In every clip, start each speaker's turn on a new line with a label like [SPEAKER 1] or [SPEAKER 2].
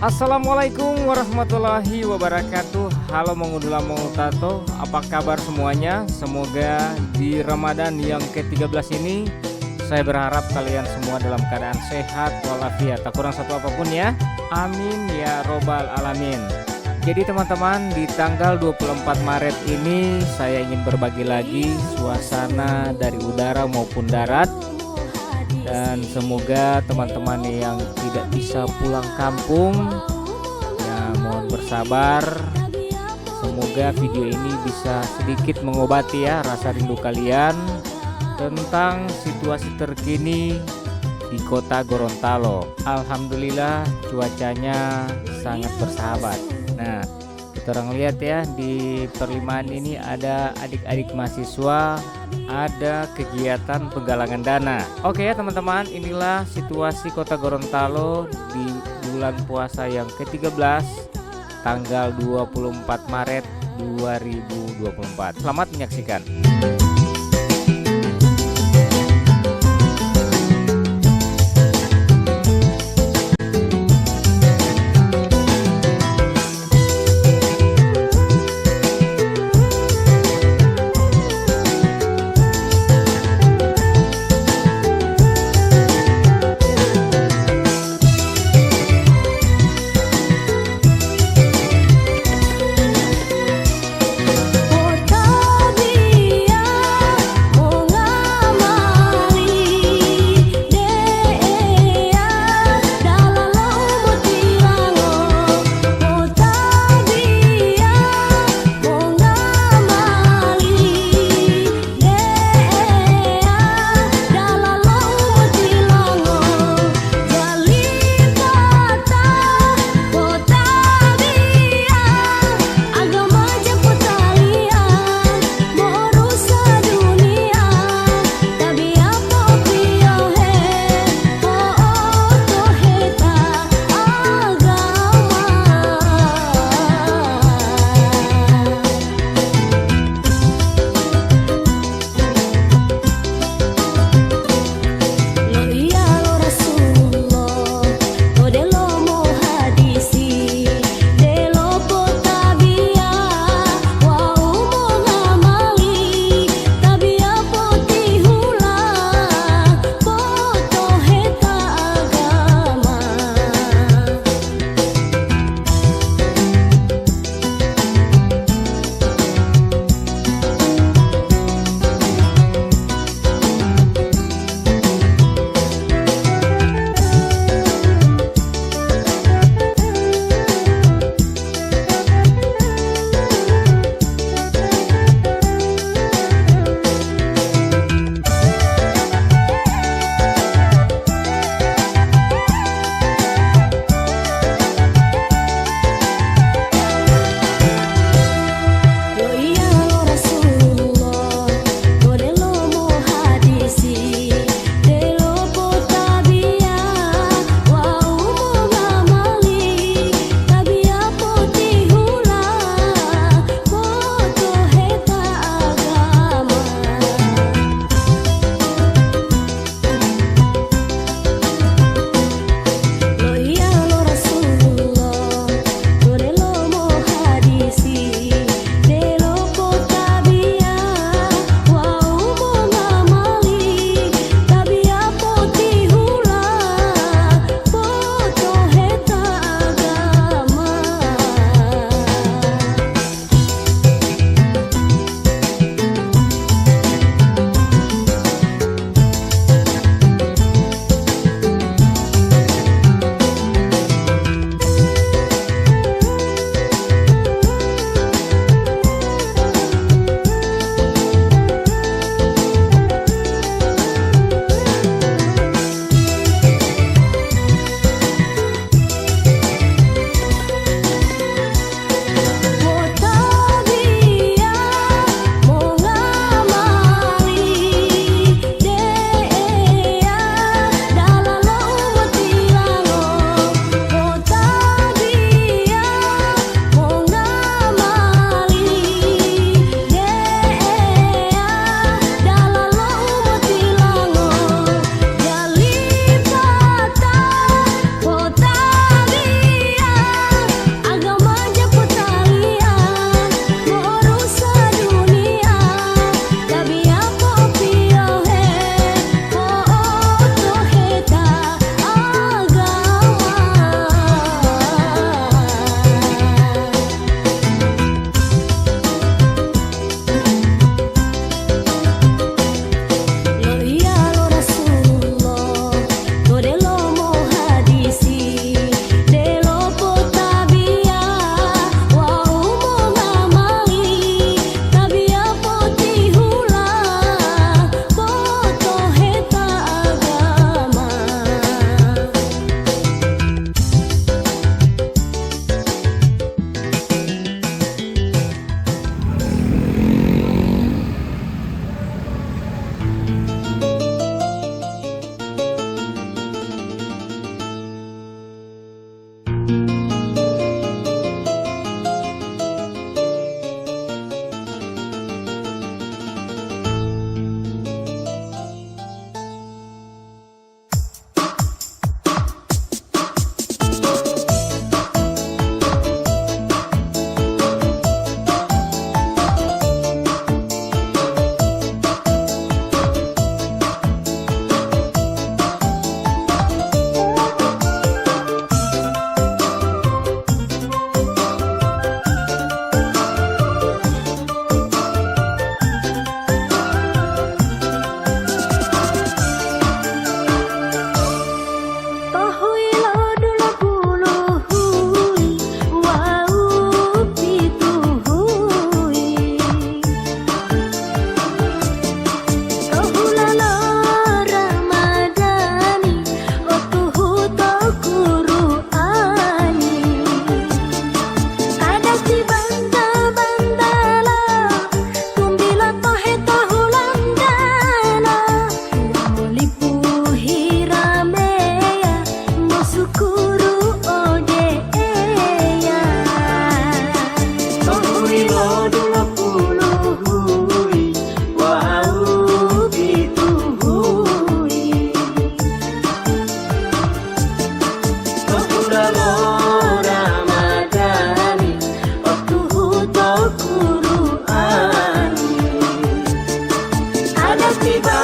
[SPEAKER 1] Assalamualaikum warahmatullahi wabarakatuh. Halo Mengudula Mengutato, apa kabar semuanya? Semoga di Ramadan yang ke-13 ini saya berharap kalian semua dalam keadaan sehat walafiat, tak kurang satu apapun ya. Amin ya robbal alamin. Jadi teman-teman, di tanggal 24 Maret ini saya ingin berbagi lagi suasana dari udara maupun darat. Dan semoga teman-teman yang tidak bisa pulang kampung ya mohon bersabar. Semoga video ini bisa sedikit mengobati ya rasa rindu kalian tentang situasi terkini di kota Gorontalo. Alhamdulillah cuacanya sangat bersahabat. Nah, kita orang lihat ya di perlimaan ini ada adik-adik mahasiswa, ada kegiatan penggalangan dana. Oke ya teman-teman, inilah situasi kota Gorontalo di bulan puasa yang ke-13 tanggal 24 Maret 2024. Selamat menyaksikan.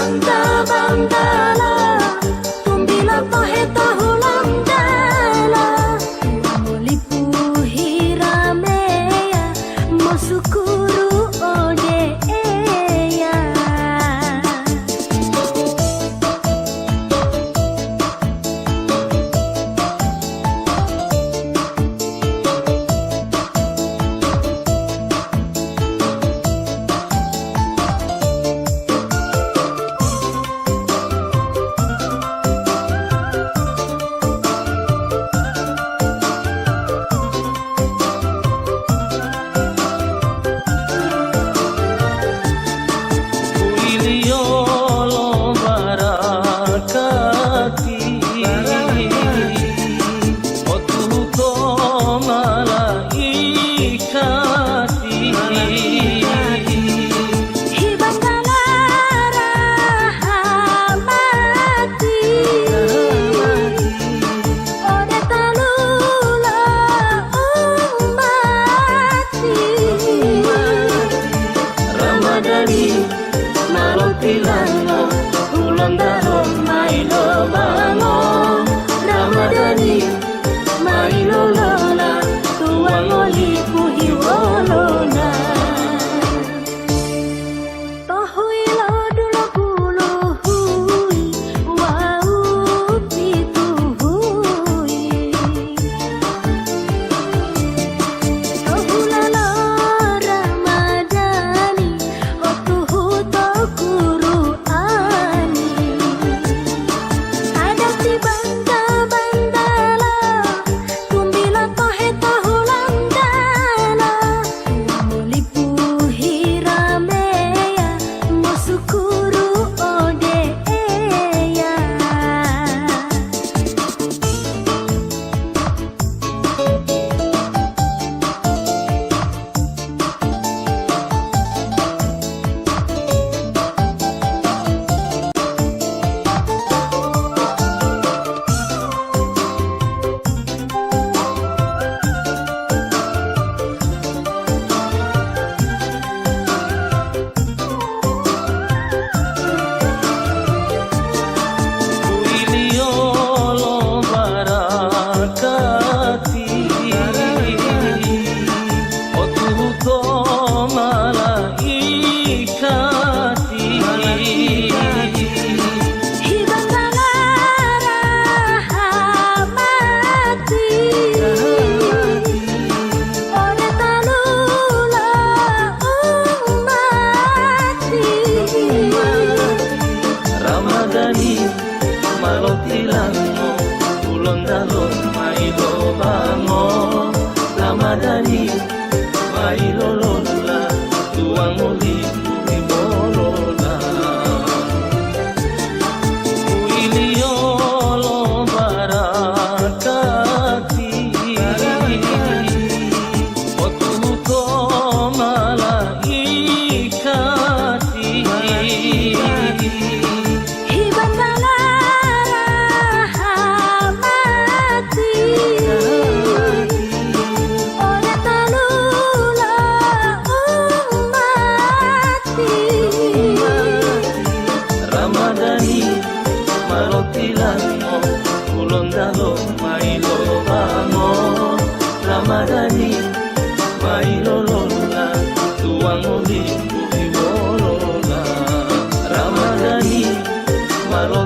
[SPEAKER 2] bangga bangdala tumbila tohe tahulang dala mulipu hirameya mosukuru ode eya Malopilano, ulang tahun Mailo bango Ramadani, Mailo lola Tuang oli puhiwolona Tohui lo dulu kuluhui Wau pituhui Tohula lo Ramadani Otuhu Malotilano, ulang dalon Mailo bango Ramadani, Mailo lola Tuang oli puhiwolona Uiliolo barakati Otuhuto malaikati Malotilano, ulondalo Mailo bango Ramadani, Mailo lola Tuang oli puhiwolona Ramadani, Malo